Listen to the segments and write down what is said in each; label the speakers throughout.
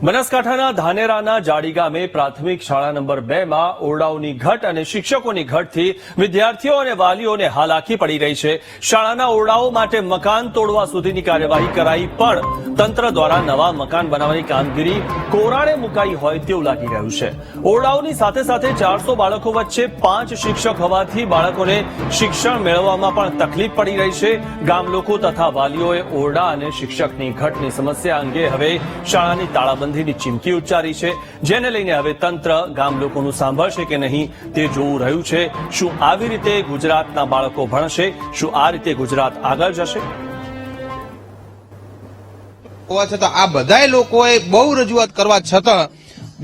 Speaker 1: બનાસકાંઠાના ધાનેરાના જાડી ગામે પ્રાથમિક શાળા નંબર 2 માં ઓરડાઓની ઘટ અને શિક્ષકોની ઘટથી વિદ્યાર્થીઓ અને વાલીઓને હાલાકી પડી રહી છે। શાળાના ઓરડાઓ માટે મકાન તોડવા સુધીની કાર્યવાહી કરાઈ પણ તંત્ર દ્વારા નવા મકાન બનાવવાની કામગીરી કોરાડે મુકાઈ હોય તેવું લાગી રહ્યું છે। ઓરડાઓની સાથે સાથે 400 બાળકો વચ્ચે 5 શિક્ષક હોવાથી બાળકોને શિક્ષણ મેળવવામાં પણ તકલીફ પડી રહી છે। ગામ લોકો તથા વાલીઓએ ઓરડા અને શિક્ષકની ઘટની સમસ્યા અંગે હવે શાળાની તાળાબંધીની ચીમકી ઉચ્ચારી છે, જેને લઈને હવે તંત્ર ગામ લોકોનું સાંભળશે કે નહીં તે જોવું રહ્યું છે। શું આવી રીતે ગુજરાતના બાળકો ભણશે? શું આ રીતે ગુજરાત આગળ જશે?
Speaker 2: હોવા છતાં આ બધાય લોકોએ બહુ રજૂઆત કરવા છતાં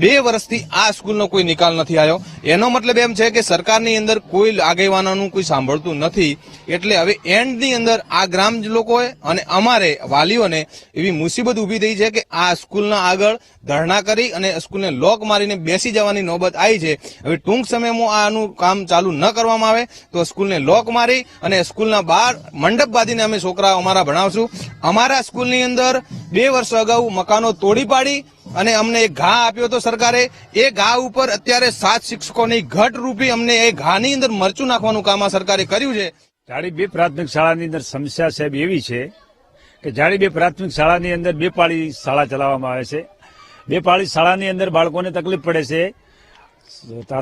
Speaker 2: 2 વર્ષથી આ સ્કૂલનો કોઈ નિકાલ નથી આવ્યો। એનો મતલબ એમ છે કે સરકારની અંદર કોઈ આગેવાનોનું કોઈ સાંભળતું નથી। એટલે હવે એન્ડની અંદર આ ગ્રામ લોકોએ અને અમારે વાલીઓને એવી મુસીબત ઉભી થઈ છે કે આ સ્કૂલના આગળ ધરણા કરી અને સ્કૂલને લોક મારીને બેસી જવાની નોબત આવી છે। હવે ટૂંક સમયમાં આનું કામ ચાલુ ન કરવામાં આવે તો સ્કૂલને લોક મારી અને સ્કૂલના બહાર મંડપ બાંધીને અમે છોકરા અમારા ભણાવશું। અમારા સ્કૂલની અંદર 2 વર્ષ અગાઉ મકાનો તોડી પાડી અને અમને એક ઘા આપ્યો હતો સરકારે। એ ઘા ઉપર અત્યારે 7 શિક્ષકોની ઘટ રૂપી અમને એ ઘાની અંદર મરચું નાખવાનું કામ આ સરકારે કર્યું છે।
Speaker 3: જાડી 2 પ્રાથમિક શાળાની અંદર સમસ્યા સાહેબ એવી છે કે જાડી 2 પ્રાથમિક શાળાની અંદર 2 પાળી શાળા ચલાવવામાં આવે છે। 2 પાળી શાળાની અંદર બાળકોને તકલીફ પડે છે।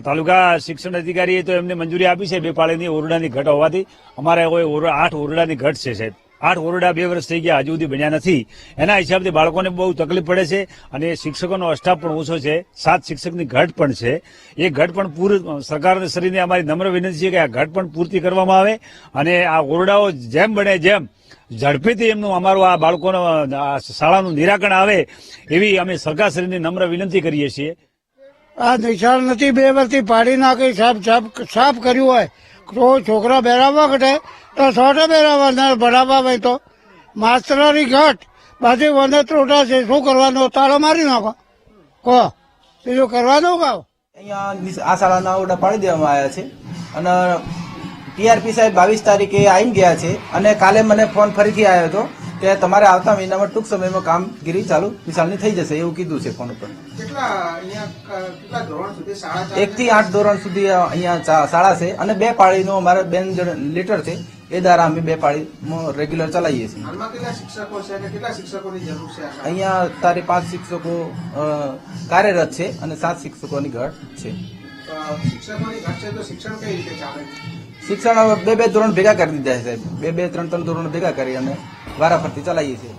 Speaker 3: તાલુકા શિક્ષણ અધિકારીએ તો એમને મંજૂરી આપી છે 2 પાળીની ઓરડાની ઘટ હોવાથી। અમારે 8 ઓરડાની ઘટ છે સાહેબ। 8 ઓરડા 2 વર્ષ થઈ ગયા, હજુ સુધી બન્યા નથી। એના હિસાબથી બાળકોને બહુ તકલીફ પડે છે અને શિક્ષકોનો સ્ટાફ પણ ઓછો છે। 7 શિક્ષકની ઘટ પણ છે। એ ઘટ પણ સરકારને શ્રીને અમારી નમ્ર વિનંતી છે કે આ ઘટ પણ પૂર્તિ કરવામાં આવે અને આ ઓરડાઓ જેમ બને જેમ ઝડપીથી એમનું અમારું આ બાળકોનો શાળાનું નિરાકરણ આવે એવી અમે સરકારશ્રીની નમ્ર વિનંતી કરીએ છીએ।
Speaker 4: આ નિશાળ નથી 2 વર્ષથી પાડી નાખી સાફ કર્યું હોય તો છોકરા બેરાવા ઘટે તો 100 બેરાવા ભણાવવા હોય તો માસ્તરની ઘટ બાજુ વને ત્રોટા છે। શું કરવાનું? તાળો મારી નાખો કહો, બીજું કરવાનું કહો।
Speaker 5: અહીંયા આ શાળાના ઓરડા પાડી દેવામાં આવ્યા છે અને ટીઆરપી સાહેબ 22 તારીખે આવી ગયા છે અને કાલે મને ફોન ફરીથી આવ્યો હતો કે તમારે આવતા મહિનામાં ટૂંક સમયમાં કામગીરી ચાલુ વિશાળની થઈ જશે એવું કીધું છે ફોન ઉપર। 1 થી 8 ધોરણ સુધી અહીંયા શાળા છે અને 2 પાળીનો અમારે બેન લીટર છે એ દ્વારા અમે 2 પાળીમાં રેગ્યુલર ચલાવીએ છીએ। અહીંયા અત્યારે 5 શિક્ષકો કાર્યરત છે અને 7 શિક્ષકોની ઘટ છે। શિક્ષણ 2 ધોરણ ભેગા કરી દીધા છે સાહેબ। 2 3 ધોરણ ભેગા કરી અને વારાફરતી ચલાવીએ છીએ।